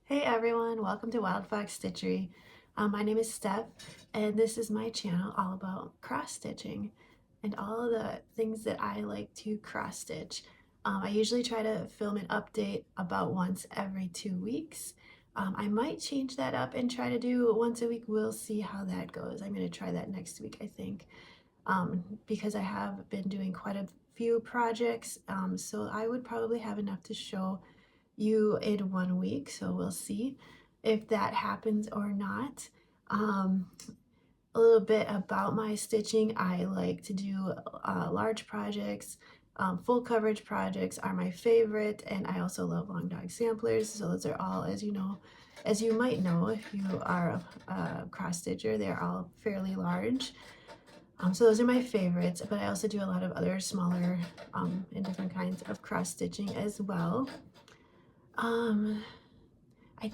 Hey everyone, welcome to wildfoxstitchery. My name is Steph, and this is my channel all about cross stitching and all of the things that I like to cross stitch. I usually try to film an update about once every 2 weeks. I might change that up and try to do once a week. We'll see how that goes. I'm going to try that next week, I think, because I have been doing quite a few projects, so I would probably have enough to show you in 1 week, so we'll see if that happens or not. A little bit about my stitching. I like to do large projects. Full coverage projects are my favorite, and I also love long dog samplers. So those are all, as you know, as you might know if you are a cross stitcher, they're all fairly large. So those are my favorites, but I also do a lot of other smaller and different kinds of cross stitching as well. Um, I,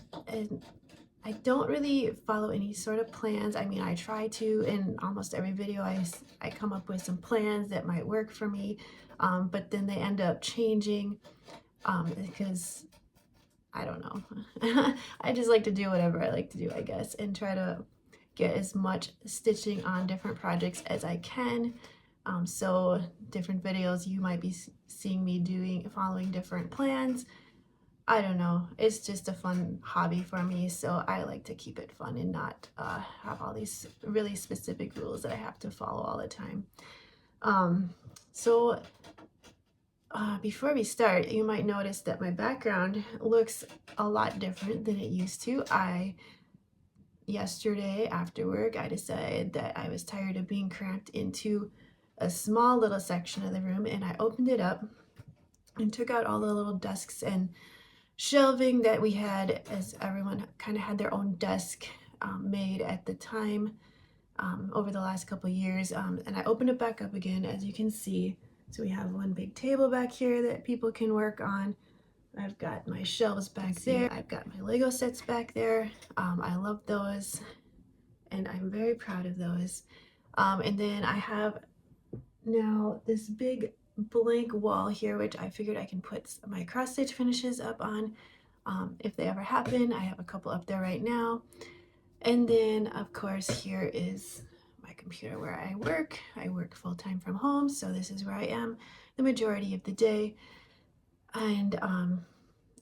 I don't really follow any sort of plans. I mean, I try to. In almost every video, I come up with some plans that might work for me, but then they end up changing because I don't know. I just like to do whatever I like to do, I guess, and try to get as much stitching on different projects as I can. So different videos you might be seeing me following different plans. I don't know. It's just a fun hobby for me, so I like to keep it fun and not have all these really specific rules that I have to follow all the time. So before we start, you might notice that my background looks a lot different than it used to. Yesterday after work, I decided that I was tired of being cramped into a small little section of the room, and I opened it up and took out all the little desks and shelving that we had, as everyone kind of had their own desk made at the time over the last couple years, and I opened it back up again, as you can see. So we have one big table back here that people can work on. I've got my shelves back there. I've got my Lego sets back there. I love those, and I'm very proud of those. And then I have now this big blank wall here, which I figured I can put my cross stitch finishes up on if they ever happen. I have a couple up there right now. And then of course here is my computer where I work. I work full-time from home, so this is where I am the majority of the day. And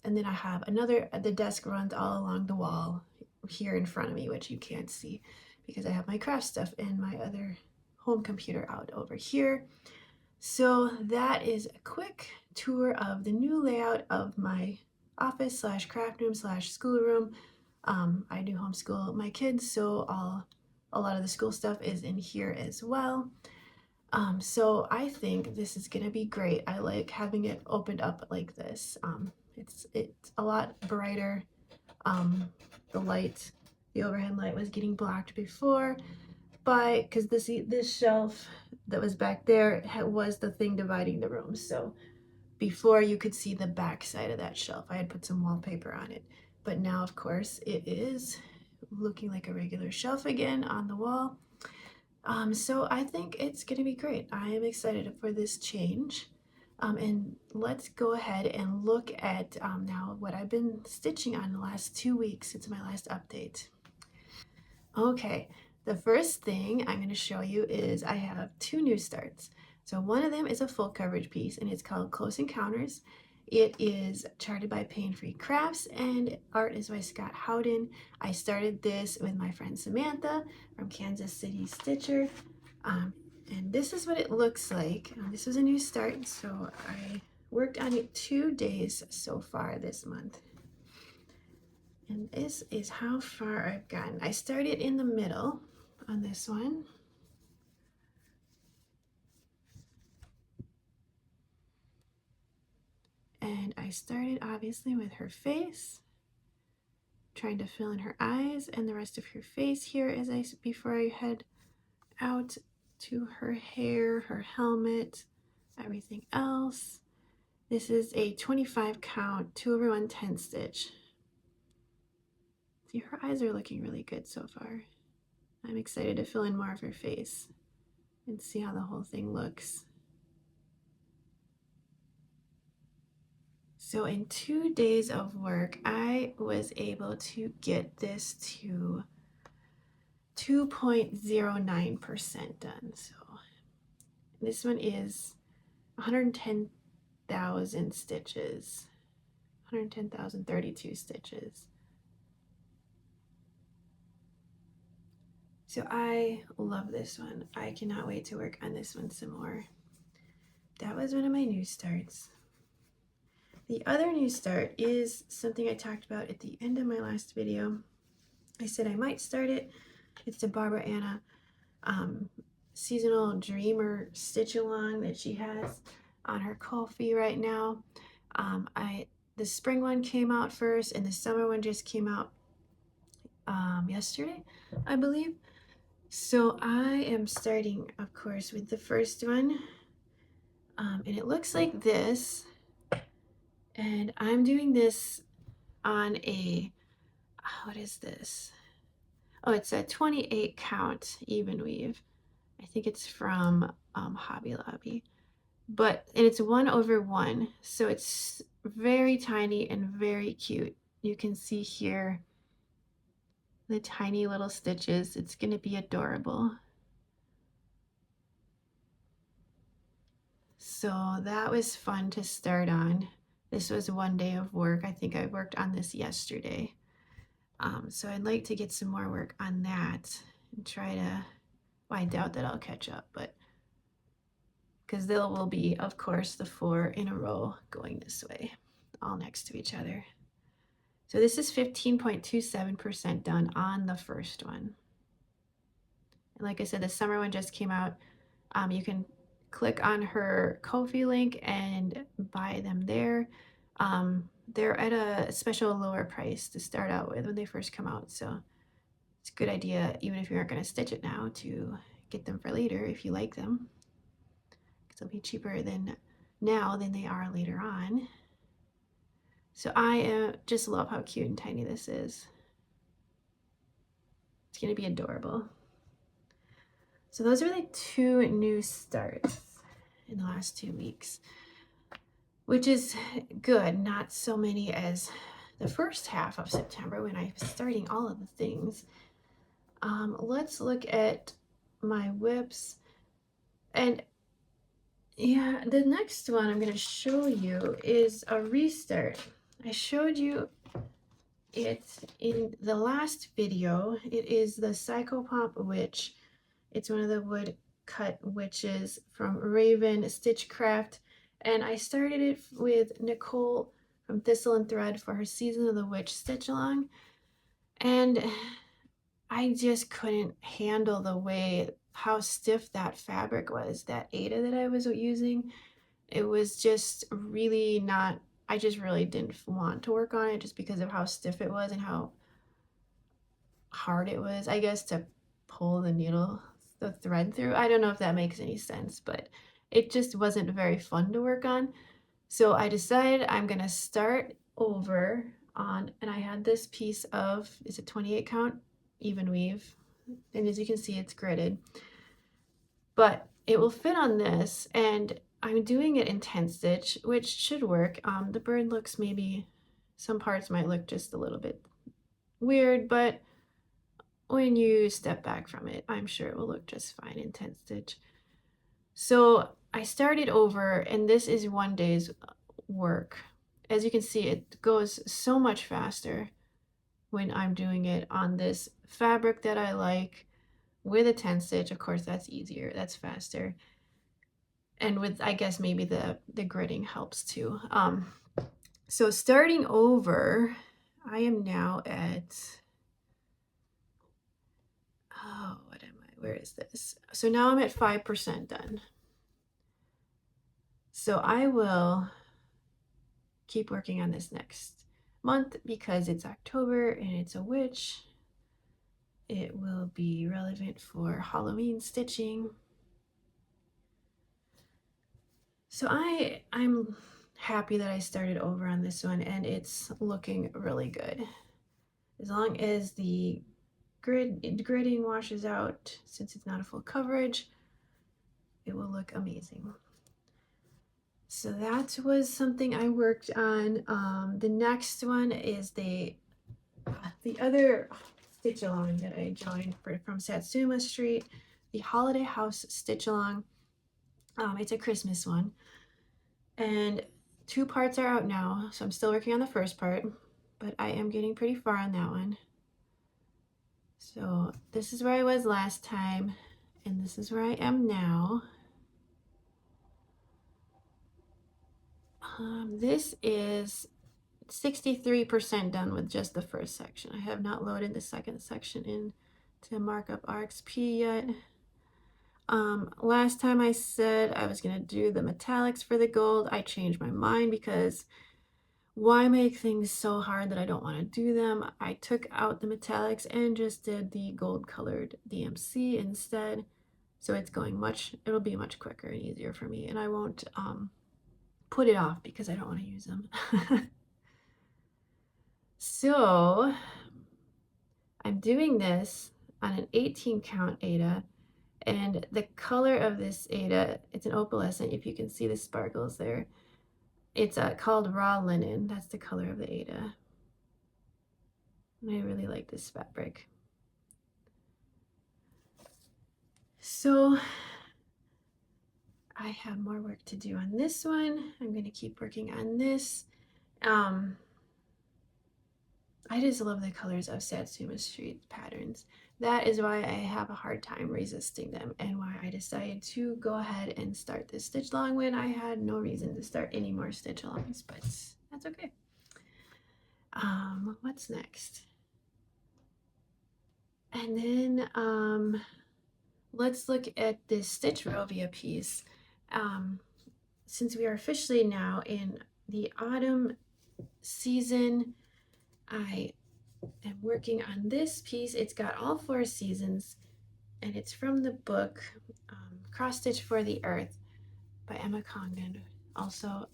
then I have the desk runs all along the wall here in front of me, which you can't see because I have my craft stuff and my other home computer out over here. So that is a quick tour of the new layout of my office slash craft room slash schoolroom. I do homeschool my kids, so a lot of the school stuff is in here as well. So I think this is gonna be great. I like having it opened up like this. It's a lot brighter. The overhead light was getting blocked before, but because this shelf that was back there was the thing dividing the room. So before you could see the back side of that shelf, I had put some wallpaper on it, but now of course it is looking like a regular shelf again on the wall. So I think it's gonna be great. I am excited for this change. And let's go ahead and look at now what I've been stitching on the last 2 weeks since my last update. Okay, the first thing I'm going to show you is I have 2 new starts. So one of them is a full coverage piece, and it's called Close Encounters. It is charted by Paine Free Crafts, and art is by Scot Howden. I started this with my friend Samantha from Kansas City Stitcher. And this is what it looks like. This was a new start, so I worked on it 2 days so far this month. And this is how far I've gotten. I started in the middle on this one. And I started obviously with her face, trying to fill in her eyes and the rest of her face here before I head out to her hair, her helmet, everything else. This is a 25 count 2/110 stitch. See, her eyes are looking really good so far. I'm excited to fill in more of her face and see how the whole thing looks. So in 2 days of work, I was able to get this to 2.09% done. So this one is 110,000 stitches, 110,032 stitches. So I love this one. I cannot wait to work on this one some more. That was one of my new starts. The other new start is something I talked about at the end of my last video. I said I might start it. It's the Barbara Anna seasonal dreamer stitch along that she has on her Ko-fi right now. The spring one came out first and the summer one just came out yesterday, I believe. So I am starting, of course, with the first one, and it looks like this, and I'm doing this on a, what is this? Oh, it's a 28 count even weave. I think it's from Hobby Lobby, and it's 1/1, so it's very tiny and very cute. You can see here the tiny little stitches. It's going to be adorable. So that was fun to start on. This was 1 day of work. I think I worked on this yesterday. So I'd like to get some more work on that and try to, well, I doubt that I'll catch up, but because there will be, of course, the 4 in a row going this way, all next to each other. So this is 15.27% done on the first one. And like I said, the summer one just came out. You can click on her Ko-fi link and buy them there. They're at a special lower price to start out with when they first come out. So it's a good idea, even if you aren't going to stitch it now, to get them for later if you like them. Because they'll be cheaper now than they are later on. So I just love how cute and tiny this is. It's going to be adorable. So those are the 2 new starts in the last 2 weeks, which is good. Not so many as the first half of September when I was starting all of the things. Let's look at my whips. And yeah, the next one I'm going to show you is a restart. I showed you it in the last video. It is the Pyschopomp Witch. It's one of the wood cut witches from Raven Stitchcraft, and I started it with Nicole from Thistle and Thread for her Season of the Witch stitch along, and I just couldn't handle how stiff that fabric was, that Aida that I was using. It was just really not, I just really didn't want to work on it just because of how stiff it was and how hard it was, I guess, to pull the thread through. I don't know if that makes any sense, but it just wasn't very fun to work on. So I decided I'm gonna start over on, and I had this piece of, is it 28 count even weave, and as you can see, it's gridded, but it will fit on this, and I'm doing it in 10 stitch, which should work. The bird looks, maybe some parts might look just a little bit weird, but when you step back from it, I'm sure it will look just fine in 10 stitch. So I started over, and this is 1 day's work. As you can see, it goes so much faster when I'm doing it on this fabric that I like with a 10 stitch. Of course, that's easier, that's faster. And with, I guess, maybe the gridding helps too. So starting over, I am now at, oh, what am I? Where is this? So now I'm at 5% done. So I will keep working on this next month because it's October and it's a witch. It will be relevant for Halloween stitching. So I'm happy that I started over on this one, and it's looking really good. As long as the gridding washes out, since it's not a full coverage, it will look amazing. So that was something I worked on. The next one is the other stitch along that I joined from Satsuma Street, the Holiday House stitch along. It's a Christmas one, and 2 parts are out now, so I'm still working on the first part, but I am getting pretty far on that one. So this is where I was last time, and this is where I am now. This is 63% done with just the first section. I have not loaded the second section in to mark up RXP yet. Last time I said I was gonna do the metallics for the gold. I changed my mind because why make things so hard that I don't want to do them? I took out the metallics and just did the gold colored DMC instead. So it's it'll be much quicker and easier for me, and I won't put it off because I don't want to use them. So I'm doing this on an 18 count Aida, and the color of this Aida, it's an opalescent, if you can see the sparkles there. It's called raw linen. That's the color of the Aida. And I really like this fabric. So I have more work to do on this one. I'm going to keep working on this. I just love the colors of Satsuma Street patterns. That is why I have a hard time resisting them, and why I decided to go ahead and start this stitch along when I had no reason to start any more stitch alongs, but that's okay. What's next? And then let's look at this Stitch Rovia piece. Since we are officially now in the autumn season, I am working on this piece. It's got all 4 seasons, and it's from the book Cross Stitch for the Earth by Emma Congdon. Also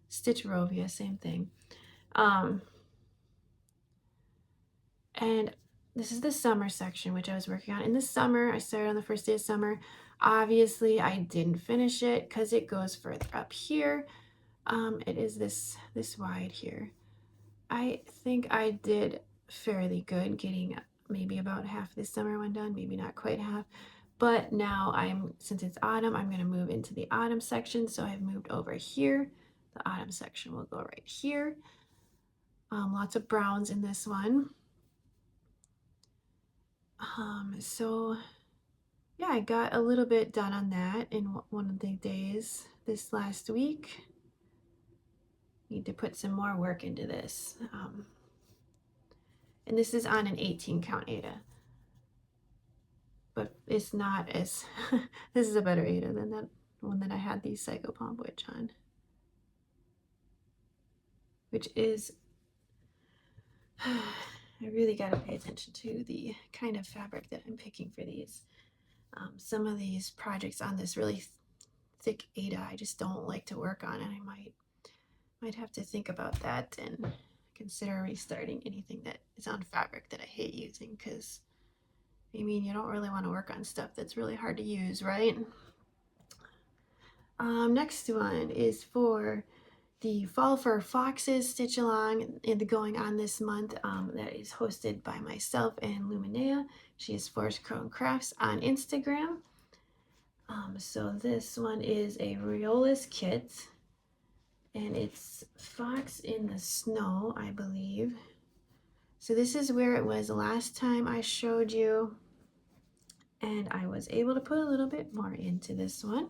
Stitch Rovia, same thing. And this is the summer section, which I was working on. In the summer, I started on the first day of summer. Obviously, I didn't finish it because it goes further up here. It is this wide here. I think I did fairly good, getting maybe about half this summer one done, maybe not quite half. But now since it's autumn, I'm going to move into the autumn section. So I've moved over here. The autumn section will go right here. Lots of browns in this one. So yeah, I got a little bit done on that in one of the days this last week. Need to put some more work into this. And this is on an 18 count Aida. But it's not as, this is a better Aida than that one that I had the Pyschopomp witch on. Which is, I really got to pay attention to the kind of fabric that I'm picking for these. Some of these projects on this really thick Aida I just don't like to work on, and I might have to think about that and consider restarting anything that is on fabric that I hate using, because I mean, you don't really want to work on stuff that's really hard to use, right? Next one is for the Fall for Foxes stitch along going on this month. That is hosted by myself and Luminea. She is Forest Crone Crafts on Instagram. So this one is a Riolis Kit, and it's Fox in the Snow, I believe. So this is where it was last time I showed you, and I was able to put a little bit more into this one.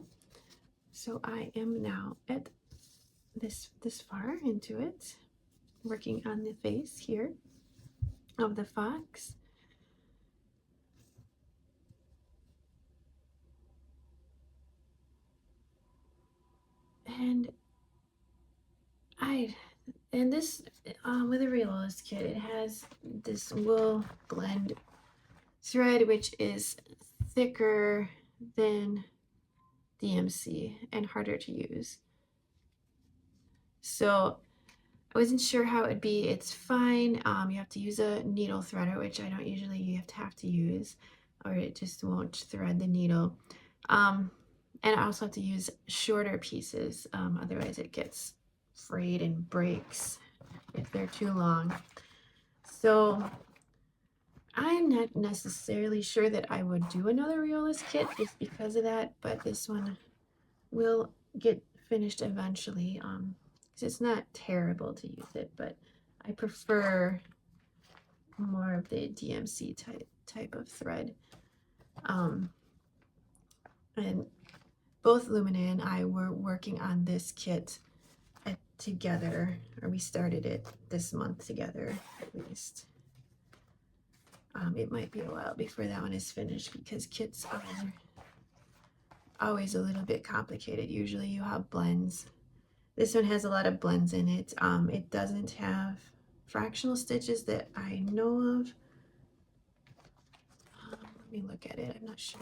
So I am now at this far into it, working on the face here of the fox. And this with a Riolis Kit, it has this wool blend thread, which is thicker than DMC and harder to use. So I wasn't sure how it would be. It's fine. You have to use a needle threader, which I don't usually have to use, or it just won't thread the needle. And I also have to use shorter pieces, otherwise it gets frayed and breaks if they're too long. So I'm not necessarily sure that I would do another Riolis kit just because of that, but this one will get finished eventually. Because it's not terrible to use it, but I prefer more of the DMC type of thread. And both Lumina and I were working on this kit together, or we started it this month together at least. It might be a while before that one is finished because kits are always a little bit complicated. Usually you have blends. This one has a lot of blends in it. It doesn't have fractional stitches that I know of. Let me look at it. I'm not sure.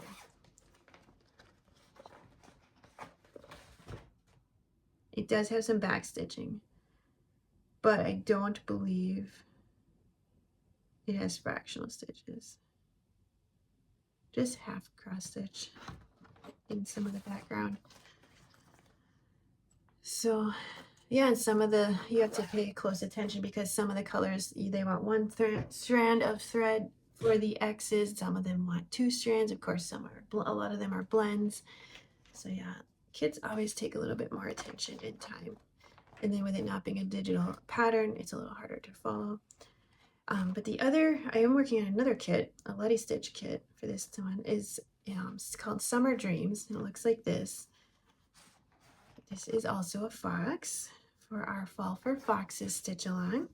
It does have some back stitching, but I don't believe it has fractional stitches. Just half cross stitch in some of the background. So yeah, and some of the, you have to pay close attention because some of the colors, they want one strand of thread for the X's. Some of them want 2 strands. Of course, some are, a lot of them are blends. So yeah, kits always take a little bit more attention and time. And then with it not being a digital pattern, it's a little harder to follow. But the other, I am working on another kit, a Letistitch kit for this one. It's called Summer Dreams, and it looks like this. This is also a fox for our Fall for Foxes stitch along.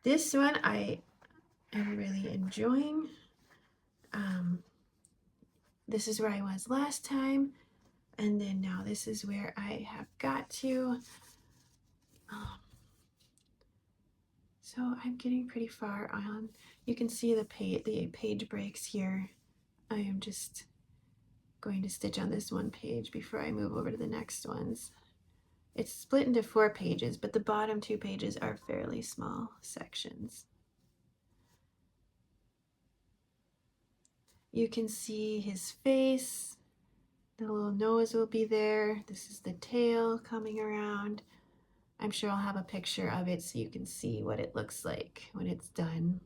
This one I am really enjoying. This is where I was last time, and then now this is where I have got to. So I'm getting pretty far on. You can see the page breaks here. I am just going to stitch on this one page before I move over to the next ones. It's split into 4 pages, but the bottom 2 pages are fairly small sections. You can see his face. The little nose will be there. This is the tail coming around. I'm sure I'll have a picture of it so you can see what it looks like when it's done.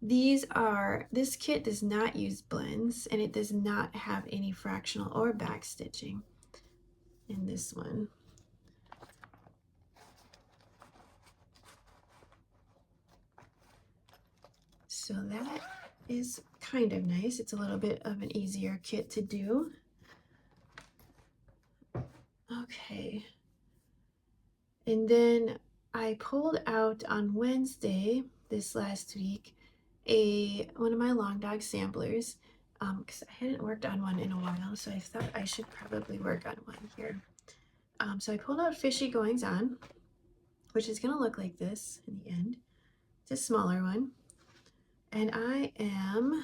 This kit does not use blends, and it does not have any fractional or back stitching in this one. So that is kind of nice. It's a little bit of an easier kit to do. Okay. And then I pulled out on Wednesday this last week one of my long dog samplers because I hadn't worked on one in a while, so I thought I should probably work on one here. So I pulled out Fishy Goings On, which is going to look like this in the end. It's a smaller one. And I am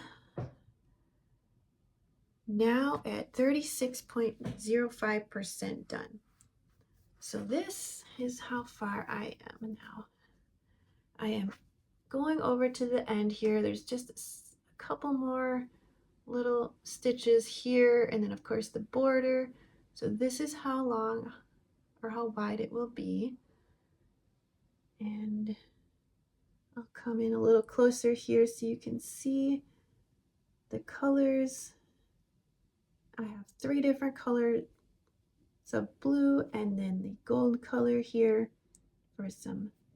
now at 36.05% done. So this is how far I am now. I am going over to the end here. There's just a couple more little stitches here, and then of course the border. So this is how long or how wide it will be. And I'll come in a little closer here so you can see the colors. I have 3 different colors of blue, and then the gold color here for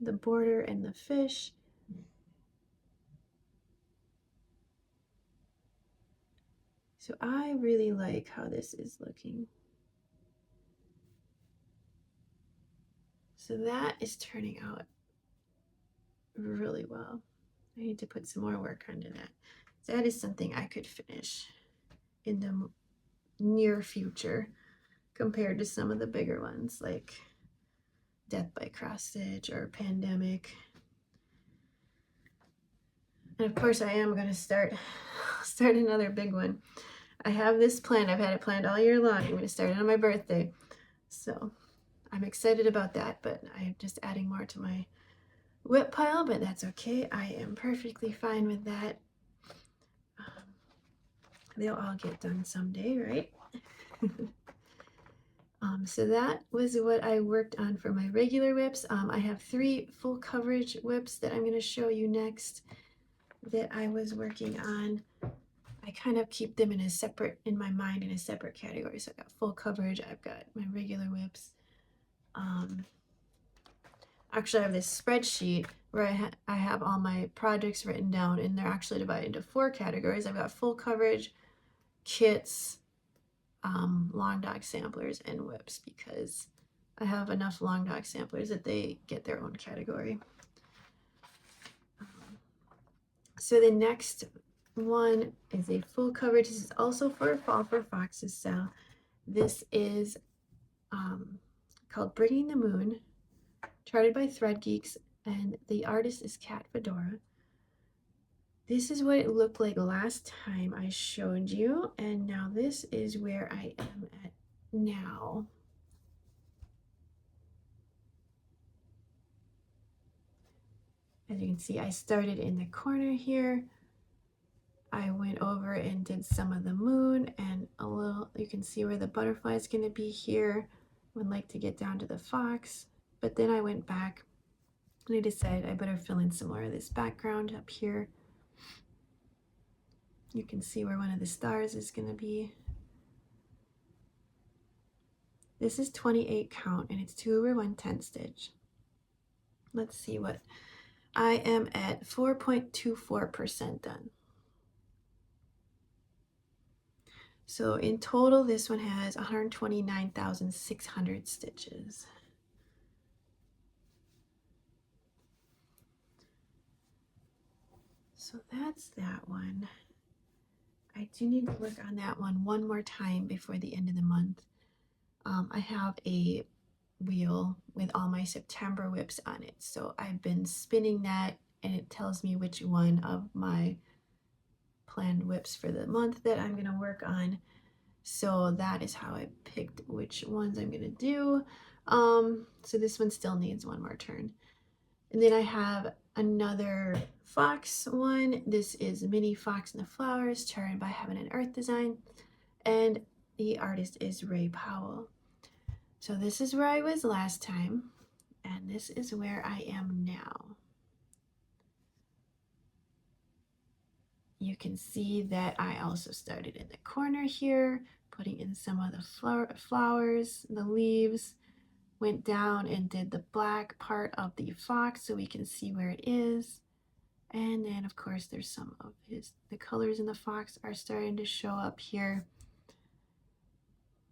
the border and the fish. So I really like how this is looking. So that is turning out really well. I need to put some more work onto that. That is something I could finish in the near future compared to some of the bigger ones like Death by Cross Stitch or Pandemic. And of course I am going to start another big one. I have this planned. I've had it planned all year long. I'm going to start it on my birthday. So I'm excited about that, but I am just adding more to my whip pile, but that's okay. I am perfectly fine with that. they'll all get done someday, right? So that was what I worked on for my regular whips. I have 3 full coverage whips that I'm going to show you next that I was working on. I kind of keep them in a separate, in my mind, in a separate category. So I've got full coverage, I've got my regular whips. Actually, I have this spreadsheet where I have all my projects written down, and they're actually divided into 4 categories. I've got full coverage, kits, long dog samplers, and whips, because I have enough long dog samplers that they get their own category. So the next one is a full coverage. This is also for fall for foxes. So this is called Bringing the Moon, charted by ThreadGeeks, and the artist is Fedora. This is what it looked like last time I showed you, and now this is where I am at now. As you can see, I started in the corner here. I went over and did some of the moon, and a little, you can see where the butterfly is going to be here. Would like to get down to the fox, but then I went back and I decided I better fill in some more of this background up here. You can see where one of the stars is going to be. This is 28 count, and it's 2 over 1/10 stitch. Let's see what I am at. 4.24% done. So in total, this one has 129,600 stitches. So that's that one. I do need to work on that one more time before the end of the month. I have a wheel with all my September whips on it. So I've been spinning that, and it tells me which one of my planned whips for the month that I'm going to work on. So that is how I picked which ones I'm going to do. So this one still needs one more turn. And then I have another fox one. This is Mini Fox in the Flowers, charted by Heaven and Earth Design. And the artist is Ray Powell. So this is where I was last time, and this is where I am now. You can see that I also started in the corner here, putting in some of the flowers, the leaves, went down and did the black part of the fox so we can see where it is. And then of course there's some of the colors in the fox are starting to show up here.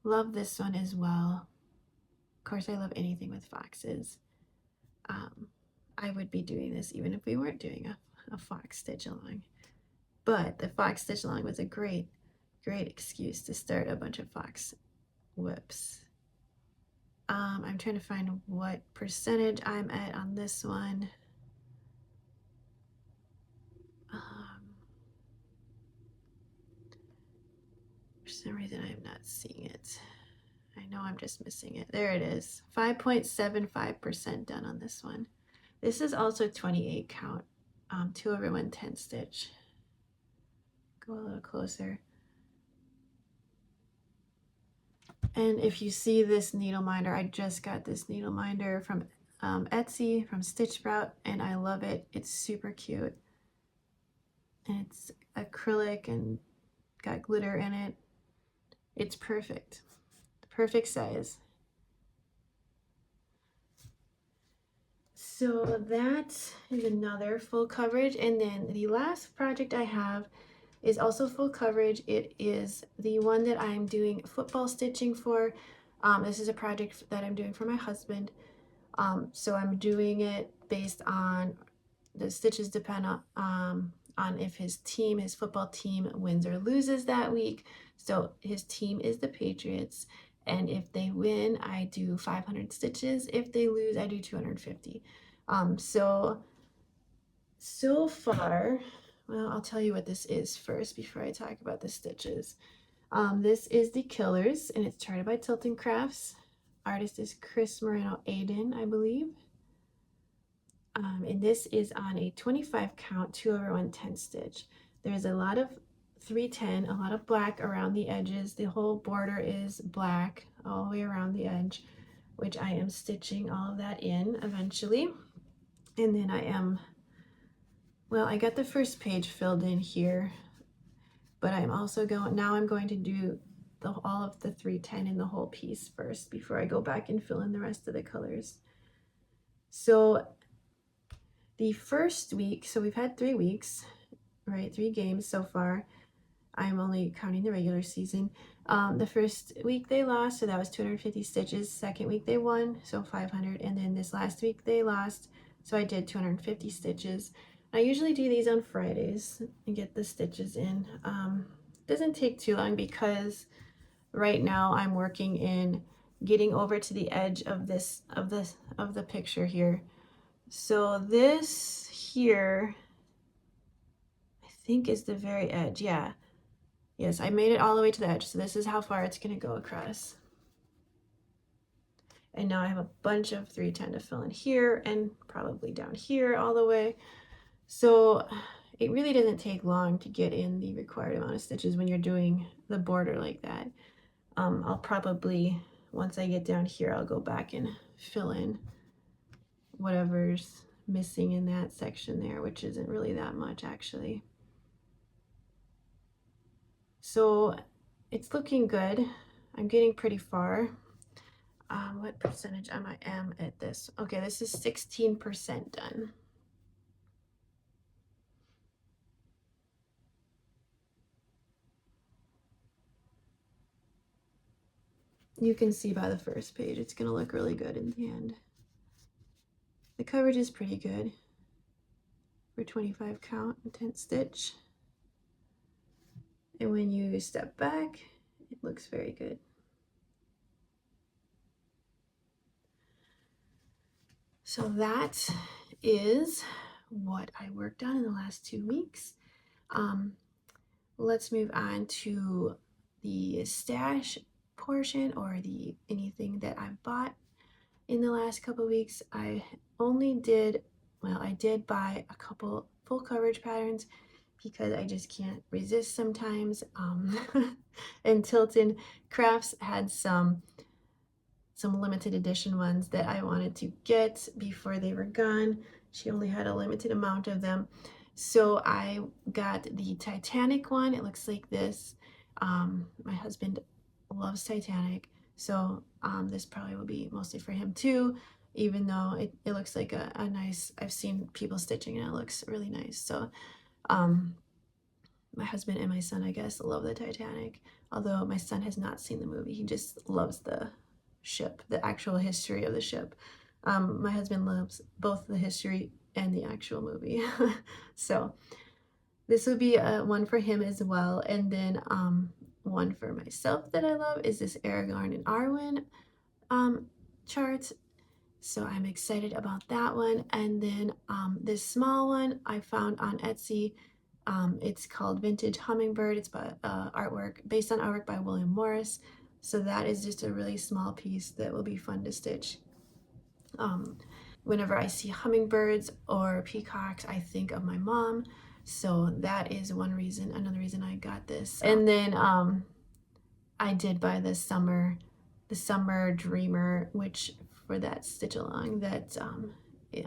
Love this one as well. Of course, I love anything with foxes. I would be doing this even if we weren't doing a fox stitch along. But the fox stitch along was a great excuse to start a bunch of fox whips. I'm trying to find what percentage I'm at on this one. For some reason I'm not seeing it. I know I'm just missing it. There it is. 5.75% done on this one. This is also 28 count, 2 over 1/10 stitch. Go a little closer. And if you see this needle minder, I just got this needle minder from Etsy, from Stitch Sprout, and I love it. It's super cute. And it's acrylic and got glitter in it. It's perfect. Perfect size. So that is another full coverage. And then the last project I have is also full coverage. It is the one that I'm doing football stitching for. This is a project that I'm doing for my husband. So I'm doing it based on the stitches depend on if his football team wins or loses that week. So his team is the Patriots, and if they win, I do 500 stitches. If they lose, I do 250. So far, well, I'll tell you what this is first before I talk about the stitches. This is the Killers, and it's charted by Tilton Crafts. Artist is Moreno Aiden, I believe. And this is on a 25 count, 2 over 1/10 stitch. There's a lot of 310, a lot of black around the edges. The whole border is black all the way around the edge, which I am stitching all of that in eventually. And then I got the first page filled in here, but I'm also going to do all of the 310 in the whole piece first before I go back and fill in the rest of the colors. So the first week, so we've had 3 weeks, right? 3 games so far. I'm only counting the regular season. The first week they lost, so that was 250 stitches. Second week they won, so 500. And then this last week they lost, so I did 250 stitches. I usually do these on Fridays and get the stitches in. Doesn't take too long because right now I'm working in getting over to the edge of the picture here. So this here, I think, is the very edge. Yeah. Yes, I made it all the way to the edge. So this is how far it's going to go across. And now I have a bunch of 310 to fill in here and probably down here all the way. So it really doesn't take long to get in the required amount of stitches when you're doing the border like that. I'll probably, once I get down here, I'll go back and fill in whatever's missing in that section there, which isn't really that much actually. So it's looking good. I'm getting pretty far. What percentage am I at this? Okay, this is 16% done. You can see by the first page, it's gonna look really good in the end. The coverage is pretty good for 25 count and 10 stitch. And when you step back, it looks very good. So that is what I worked on in the last 2 weeks. Let's move on to the stash portion, or anything that I've bought in the last couple weeks. I did buy a couple full coverage patterns because I just can't resist sometimes. And Tilton Crafts had some limited edition ones that I wanted to get before they were gone. She only had a limited amount of them. So I got the Titanic one. It looks like this. My husband loves Titanic, so this probably will be mostly for him too, even though it looks like a nice, I've seen people stitching and it looks really nice. So my husband and my son, I guess, love the Titanic, although my son has not seen the movie. He just loves the ship, the actual history of the ship. My husband loves both the history and the actual movie. So this would be one for him as well. And then one for myself that I love is this Aragorn and Arwen chart. So I'm excited about that one. And then this small one I found on Etsy. It's called Vintage Hummingbird. It's by based on artwork by William Morris. So that is just a really small piece that will be fun to stitch. Whenever I see hummingbirds or peacocks, I think of my mom. So that is another reason I got this. And then I did buy the summer dreamer, which for that stitch along that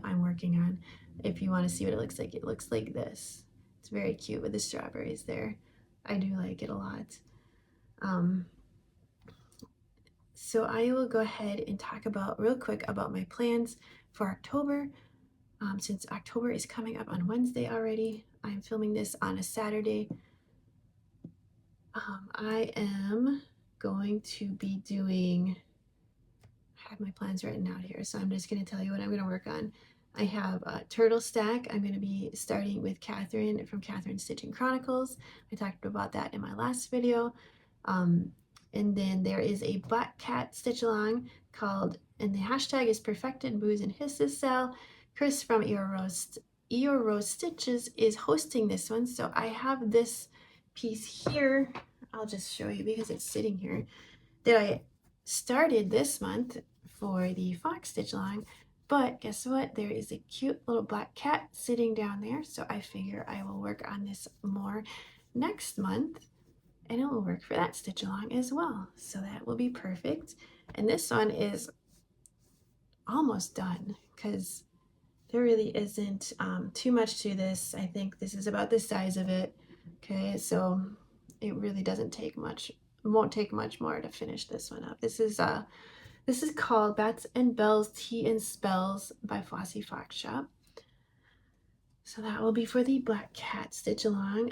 I'm working on. If you want to see what it looks like this. It's very cute with the strawberries there. I do like it a lot. So I will go ahead and talk real quick about my plans for October. Since October is coming up on Wednesday already, I'm filming this on a Saturday. I am going to be I have my plans written out here, so I'm just going to tell you what I'm going to work on. I have a turtle stack. I'm going to be starting with Catherine from Catherine's Stitching Chronicles. I talked about that in my last video. And then there is a Black Cat stitch along called, and the hashtag is Perfected Booze and Hisses Sal. Chris from EO Rose Stitches is hosting this one. So I have this piece here. I'll just show you because it's sitting here, that I started this month for the Fox stitch along. But guess what? There is a cute little black cat sitting down there. So I figure I will work on this more next month, and it will work for that stitch along as well. So that will be perfect. And this one is almost done because there really isn't too much to this. I think this is about the size of it. Okay, so it really doesn't take much, won't take much more to finish this one up. This is called Bats and Bells Tea and Spells by Flossy Fox Shop. So that will be for the Black Cat stitch along.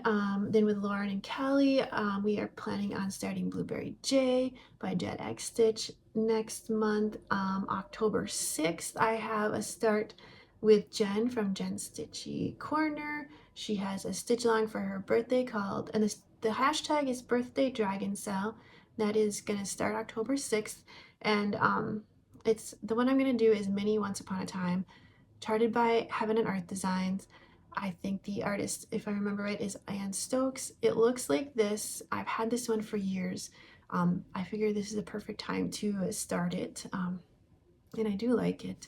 Then with Lauren and Kelly, we are planning on starting Blueberry J by ThreadGeeks next month. October 6th, I have a start with Jen from Jen's Stitchy Corner. She has a stitch along for her birthday called, and the hashtag is Birthday Dragon Cell. That is going to start October 6th. And it's the one I'm going to do is Mini Once Upon a Time, charted by Heaven and Earth Designs. I think the artist, if I remember right, is Ann Stokes. It looks like this. I've had this one for years. I figure this is a perfect time to start it, and I do like it.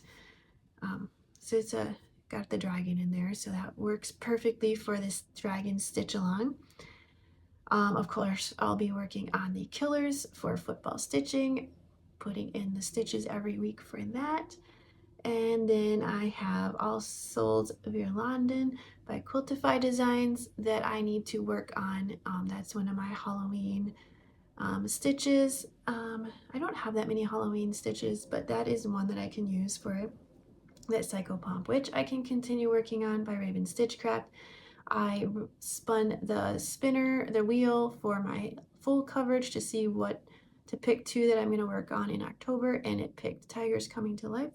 So it's got the dragon in there, so that works perfectly for this dragon stitch along. Of course, I'll be working on the killers for football stitching, putting in the stitches every week for that. And then I have All Souls Virlanden by Quiltify Designs that I need to work on. That's one of my Halloween stitches. I don't have that many Halloween stitches, but that is one that I can use for it. That Pyschopomp, which I can continue working on by Raven Stitchcraft. I spun the wheel for my full coverage to see what to pick two that I'm going to work on in October, and it picked Tigers Coming to Life.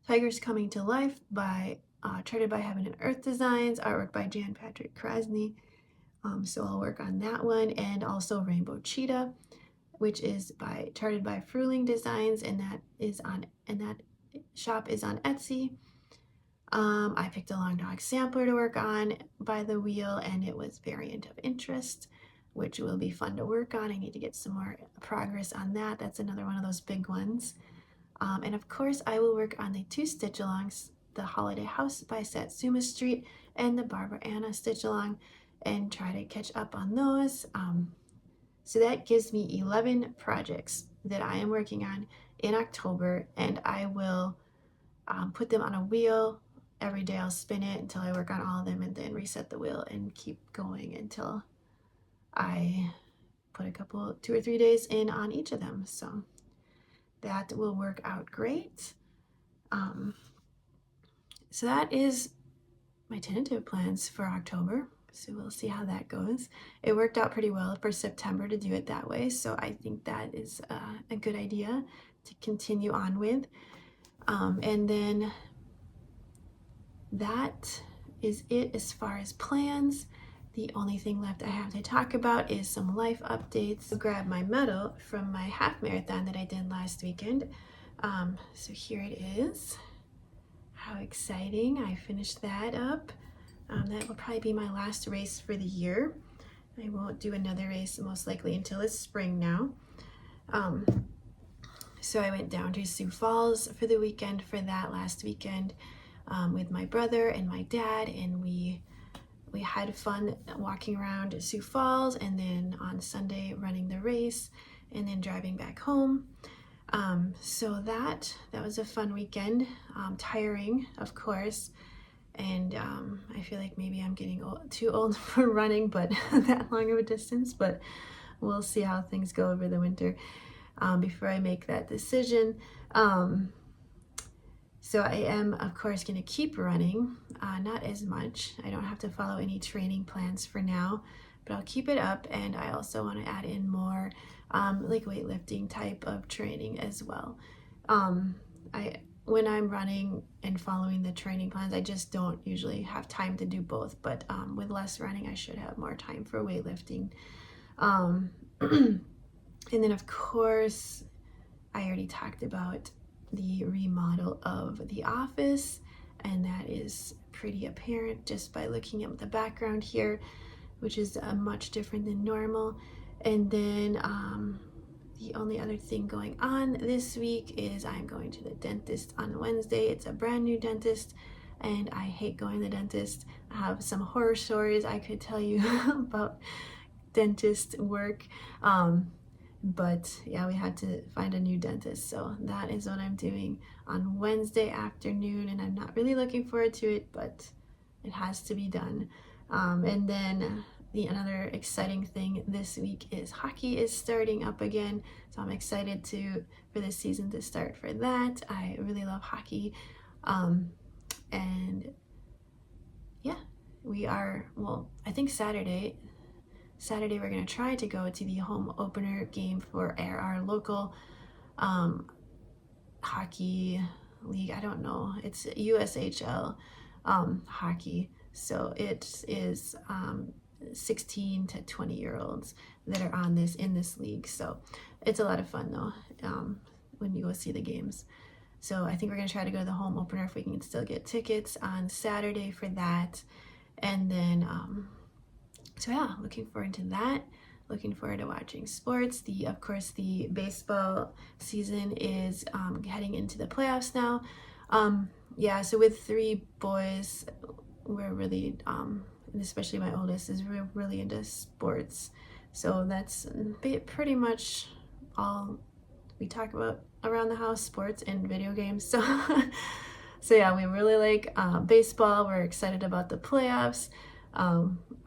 Tigers Coming to Life by charted by Heaven and Earth Designs, artwork by Jan Patrick Krasny. So I'll work on that one, and also Rainbow Cheetah, which is charted by Fruling Designs, and that shop is on Etsy. I picked a long dog sampler to work on by the wheel, and it was Variant of Interest, which will be fun to work on. I need to get some more progress on that. That's another one of those big ones. And of course, I will work on the two stitch alongs, the Holiday House by Satsuma Street and the Barbara Anna stitch along, and try to catch up on those. So that gives me 11 projects that I am working on in October, and I will put them on a wheel. Every day I'll spin it until I work on all of them, and then reset the wheel and keep going until I put 2 or 3 days in on each of them. So that will work out great. So that is my tentative plans for October. So we'll see how that goes. It worked out pretty well for September to do it that way, so I think that is a good idea to continue on with. And then that is it as far as plans. The only thing left I have to talk about is some life updates. I grabbed my medal from my half marathon that I did last weekend. So here it is. How exciting. I finished that up. That will probably be my last race for the year. I won't do another race most likely until it's spring now. So I went down to Sioux Falls for the weekend for that last weekend with my brother and my dad, and we had fun walking around Sioux Falls, and then on Sunday running the race, and then driving back home. So that was a fun weekend. Tiring, of course, and I feel like maybe I'm getting too old for running, but that long of a distance. But we'll see how things go over the winter before I make that decision. So I am, of course, going to keep running, not as much. I don't have to follow any training plans for now, but I'll keep it up, and I also want to add in more like weightlifting type of training as well. When I'm running and following the training plans, I just don't usually have time to do both, but with less running, I should have more time for weightlifting. And then, of course, I already talked about the remodel of the office, and that is pretty apparent just by looking at the background here, which is much different than normal. And then the only other thing going on this week is I'm going to the dentist on Wednesday. It's a brand new dentist. and I hate going to the dentist. I have some horror stories I could tell you about dentist work. But yeah, we had to find a new dentist, so that is what I'm doing on Wednesday afternoon, and I'm not really looking forward to it, but it has to be done. And then another exciting thing this week is hockey is starting up again, so I'm excited for this season to start for that. I really love hockey, and yeah, we are, well, I think Saturday we're going to try to go to the home opener game for our local hockey league. I don't know, it's USHL hockey, so it is 16 to 20-year-olds that are on in this league, so it's a lot of fun though when you go see the games. So I think we're going to try to go to the home opener if we can still get tickets on Saturday for that. And then so yeah, looking forward to that. Looking forward to watching sports. Of course, the baseball season is heading into the playoffs now. Yeah, so with 3 boys, we're really, and especially my oldest is really into sports. So that's pretty much all we talk about around the house, sports and video games. So, so yeah, we really like baseball. We're excited about the playoffs.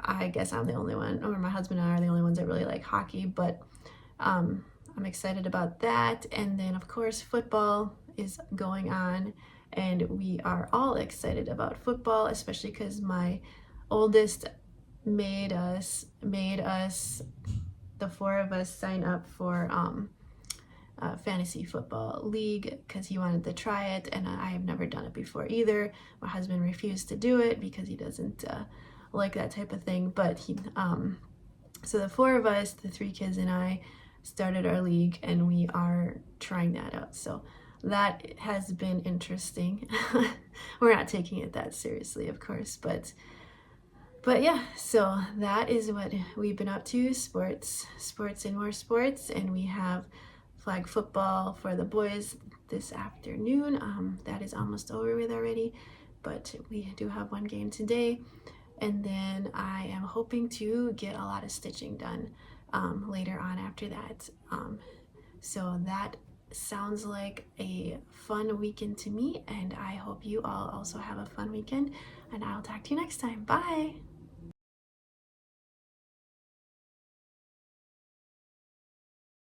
I guess I'm the only one, or my husband and I are the only ones that really like hockey, but I'm excited about that. And then of course football is going on, and we are all excited about football, especially because my oldest made us, the 4 of us, sign up for fantasy football league because he wanted to try it, and I have never done it before either. My husband refused to do it because he doesn't like that type of thing, but so the 4 of us, the 3 kids and I, started our league, and we are trying that out. So that has been interesting. We're not taking it that seriously, of course, but yeah, so that is what we've been up to. Sports and more sports, and we have flag football for the boys this afternoon. That is almost over with already, but we do have one game today. And then I am hoping to get a lot of stitching done later on after that. So that sounds like a fun weekend to me, and I hope you all also have a fun weekend, and I'll talk to you next time. Bye!